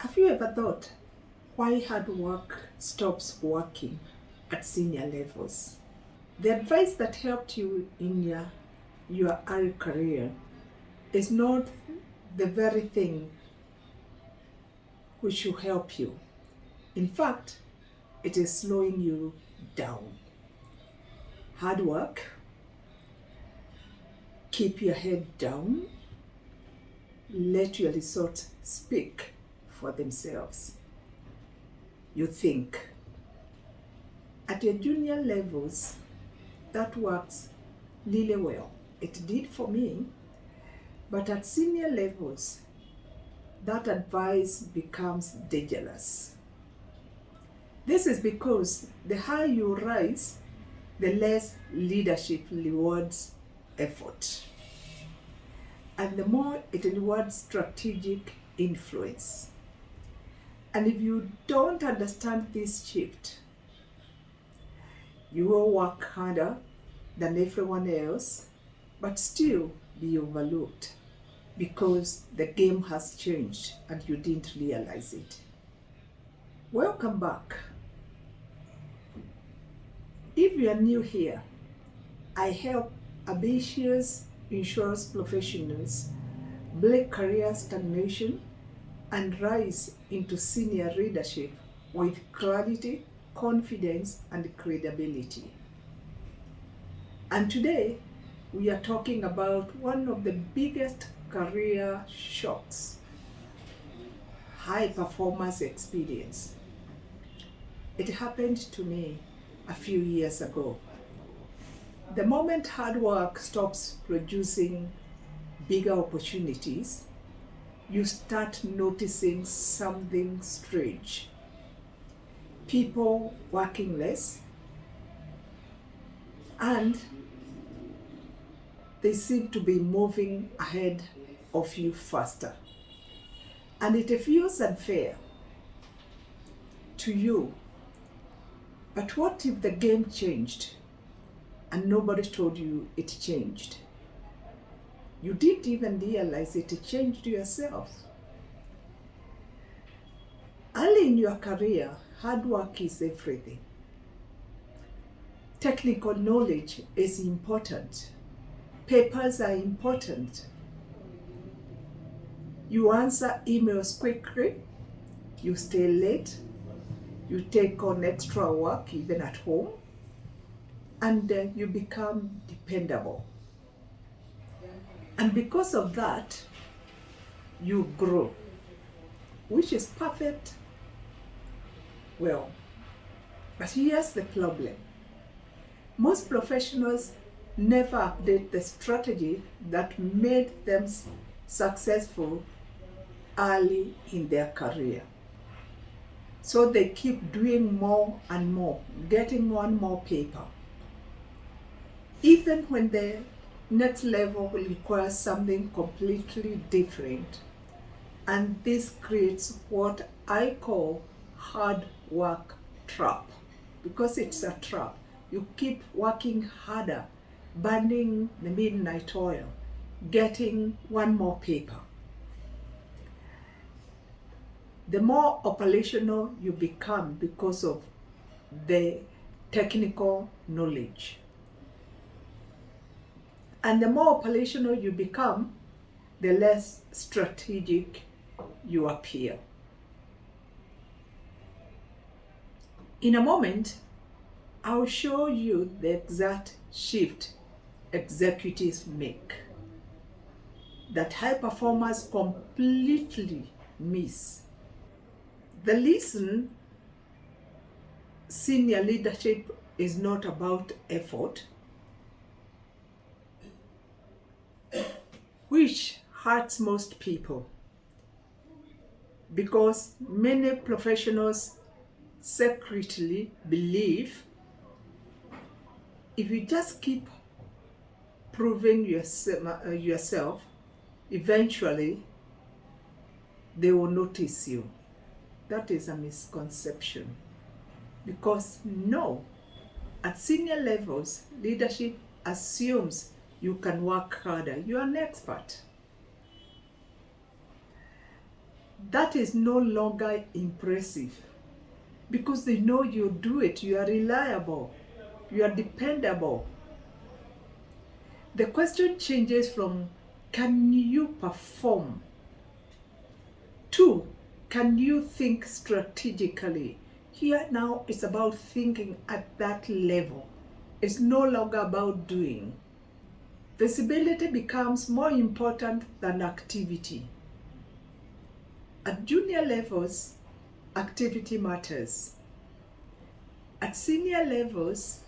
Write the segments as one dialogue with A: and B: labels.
A: Have you ever thought why hard work stops working at senior levels? The advice that helped you in your early career is not the very thing which will help you. In fact, it is slowing you down. Hard work, keep your head down, let your results speak for themselves. You think. At your junior levels, that works really well. It did for me, but at senior levels, that advice becomes dangerous. This is because the higher you rise, the less leadership rewards effort, and the more it rewards strategic influence. And if you don't understand this shift, you will work harder than everyone else, but still be overlooked because the game has changed and you didn't realize it. Welcome back. If you are new here, I help ambitious insurance professionals break career stagnation and rise into senior leadership with clarity, confidence, and credibility. And today, we are talking about one of the biggest career shocks, high performance experience. It happened to me a few years ago. The moment hard work stops producing bigger opportunities, you start noticing something strange. People working less, and they seem to be moving ahead of you faster. And it feels unfair to you. But what if the game changed and nobody told you it changed? You didn't even realize it changed yourself. Early in your career, hard work is everything. Technical knowledge is important. Papers are important. You answer emails quickly. You stay late. You take on extra work even at home. And you become dependable. And because of that, you grow, which is perfect. Well, but here's the problem. Most professionals never update the strategy that made them successful early in their career. So they keep doing more and more, getting one more paper. Even when the next level will require something completely different. And this creates what I call hard work trap, because it's a trap. You keep working harder, burning the midnight oil, getting one more paper. The more operational you become because of the technical knowledge. And the more operational you become, the less strategic you appear. In a moment, I'll show you the exact shift executives make that high performers completely miss. The reason senior leadership is not about effort, which hurts most people, because many professionals secretly believe if you just keep proving yourself, eventually they will notice you. That is a misconception, because no, at senior levels, leadership assumes you can work harder. You are an expert. that is no longer impressive because they know you do it, you are reliable, you are dependable. The question changes from can you perform to can you think strategically? Here now it's about thinking at that level. It's no longer about doing. Visibility becomes more important than activity. At junior levels, activity matters. At senior levels,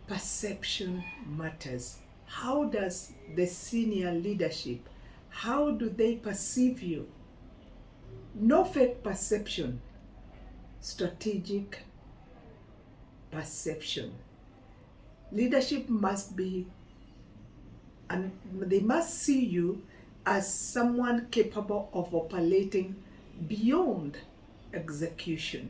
A: perception matters. How does the senior leadership, how do they perceive you? No fake perception, strategic perception. Leadership must be, and they must see you as someone capable of operating beyond execution.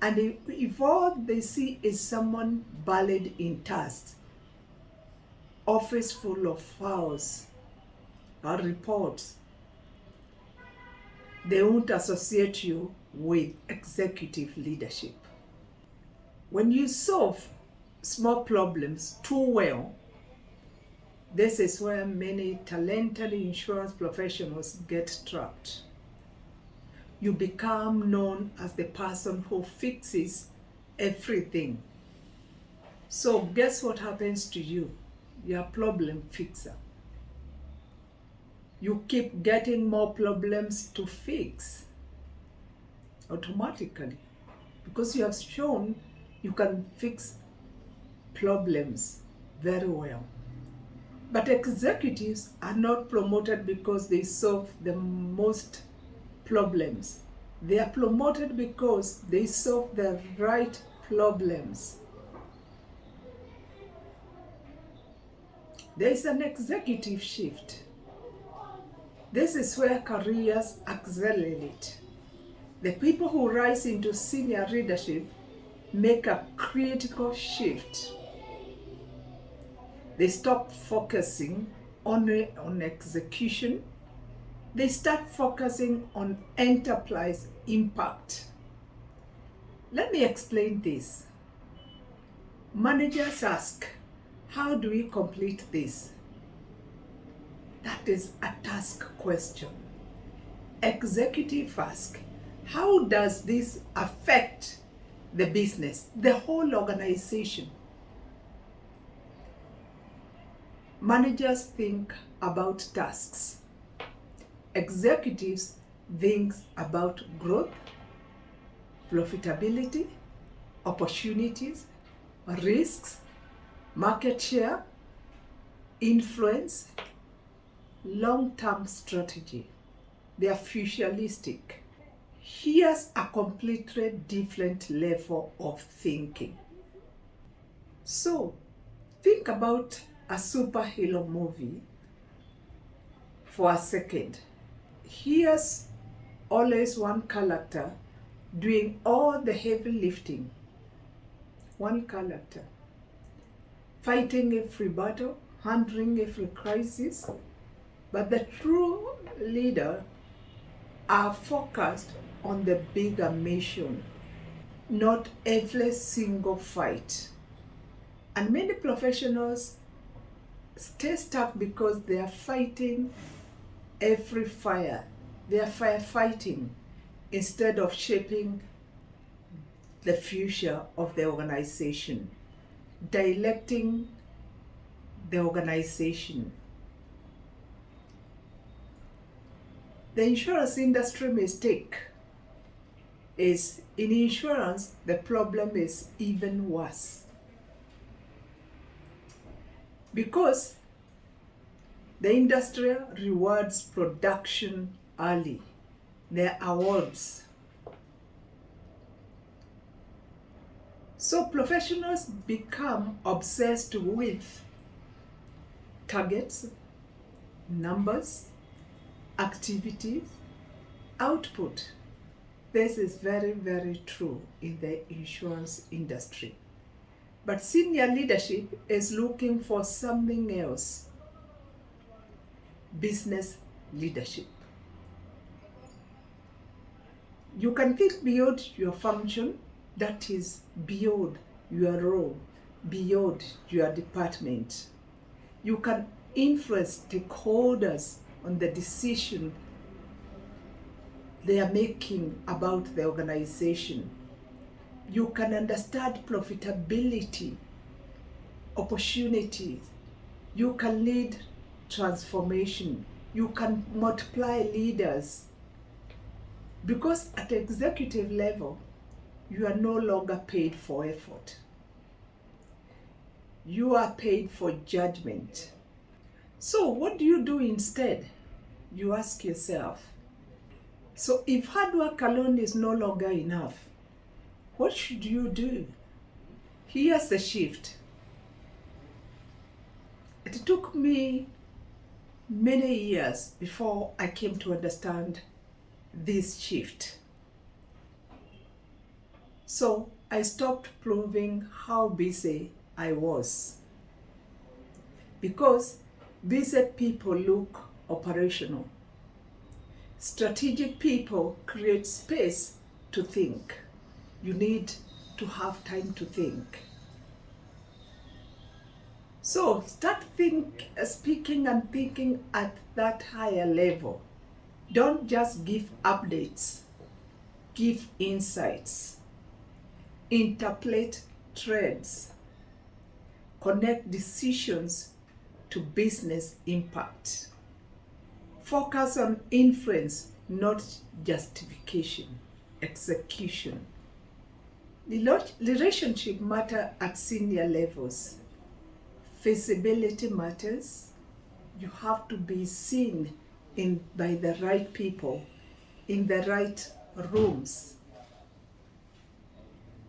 A: And if all they see is someone buried in tasks, office full of files or reports, they won't associate you with executive leadership. When you solve small problems too well, this is where many talented insurance professionals get trapped. You become known as the person who fixes everything. So guess what happens to you? You're a problem fixer. You keep getting more problems to fix automatically because you have shown you can fix problems very well. But executives are not promoted because they solve the most problems. They are promoted because they solve the right problems. There is an executive shift. This is where careers accelerate. The people who rise into senior leadership make a critical shift. They stop focusing on execution. They start focusing on enterprise impact. Let me explain this. Managers ask, how do we complete this? That is a task question. Executives ask, how does this affect the business, the whole organization? Managers think about tasks. Executives think about growth, profitability, opportunities, risks, market share, influence, long-term strategy. They are futuristic. Here's a completely different level of thinking. So, think about a superhero movie for a second. Here's always one character doing all the heavy lifting. One character fighting every battle, handling every crisis. But the true leader are focused on the bigger mission, not every single fight. And many professionals stay stuck because they are fighting every fire. They are firefighting instead of shaping the future of the organization, directing the organization. The insurance industry mistake is in insurance, the problem is even worse. Because the industry rewards production early, their awards. So professionals become obsessed with targets, numbers, activities, output. This is very, very true in the insurance industry. But senior leadership is looking for something else. Business leadership. You can think beyond your function, that is, beyond your role, beyond your department. You can influence stakeholders on the decision they are making about the organization. You can understand profitability, opportunities. You can lead transformation. You can multiply leaders. Because at the executive level, you are no longer paid for effort. You are paid for judgment. So what do you do instead? You ask yourself. So if hard work alone is no longer enough, what should you do? Here's the shift. It took me many years before I came to understand this shift. So I stopped proving how busy I was. Because busy people look operational. Strategic people create space to think. You need to have time to think. So start speaking and thinking at that higher level. Don't just give updates. Give insights. Interpret trends. Connect decisions to business impact. Focus on influence, not justification, execution. Relationship matter at senior levels. Feasibility matters. You have to be seen by the right people, in the right rooms.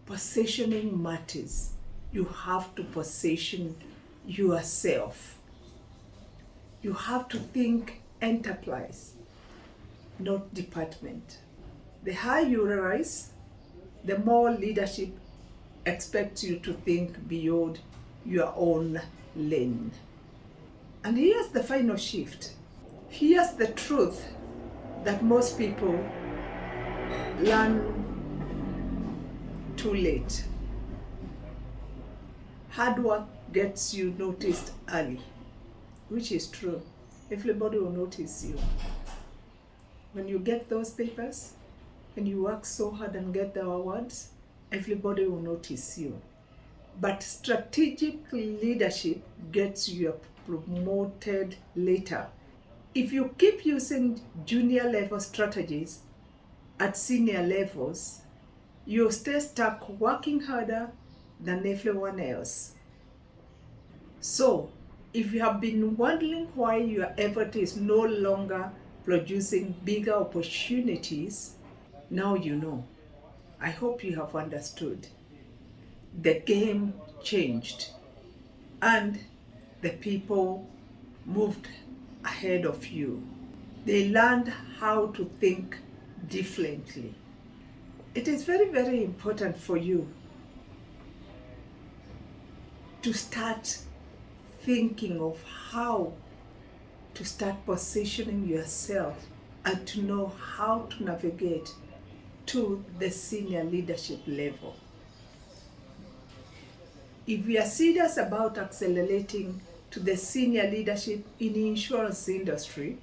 A: Positioning matters. You have to position yourself. You have to think enterprise, not department. The higher you rise, the more leadership expects you to think beyond your own lane. And here's the final shift. Here's the truth that most people learn too late. Hard work gets you noticed early, which is true. Everybody will notice you. When you get those papers, when you work so hard and get the awards, everybody will notice you. But strategic leadership gets you promoted later. If you keep using junior level strategies at senior levels, you'll stay stuck working harder than everyone else. So, if you have been wondering why your effort is no longer producing bigger opportunities, now you know. I hope you have understood. The game changed and the people moved ahead of you. They learned how to think differently. It is very, very important for you to start thinking of how to start positioning yourself and to know how to navigate to the senior leadership level. If we are serious about accelerating to the senior leadership in the insurance industry,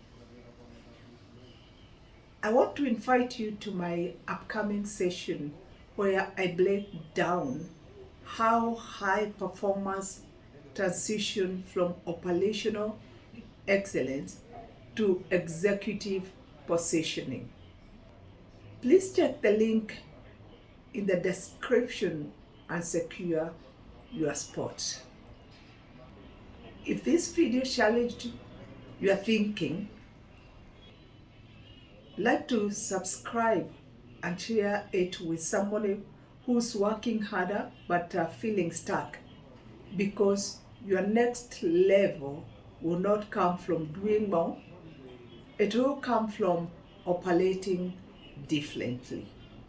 A: I want to invite you to my upcoming session where I break down how high performance transition from operational excellence to executive positioning. Please check the link in the description and secure your spot. If this video challenged your thinking, like to subscribe and share it with somebody who's working harder but feeling stuck, because your next level will not come from doing more, it will come from operating differently.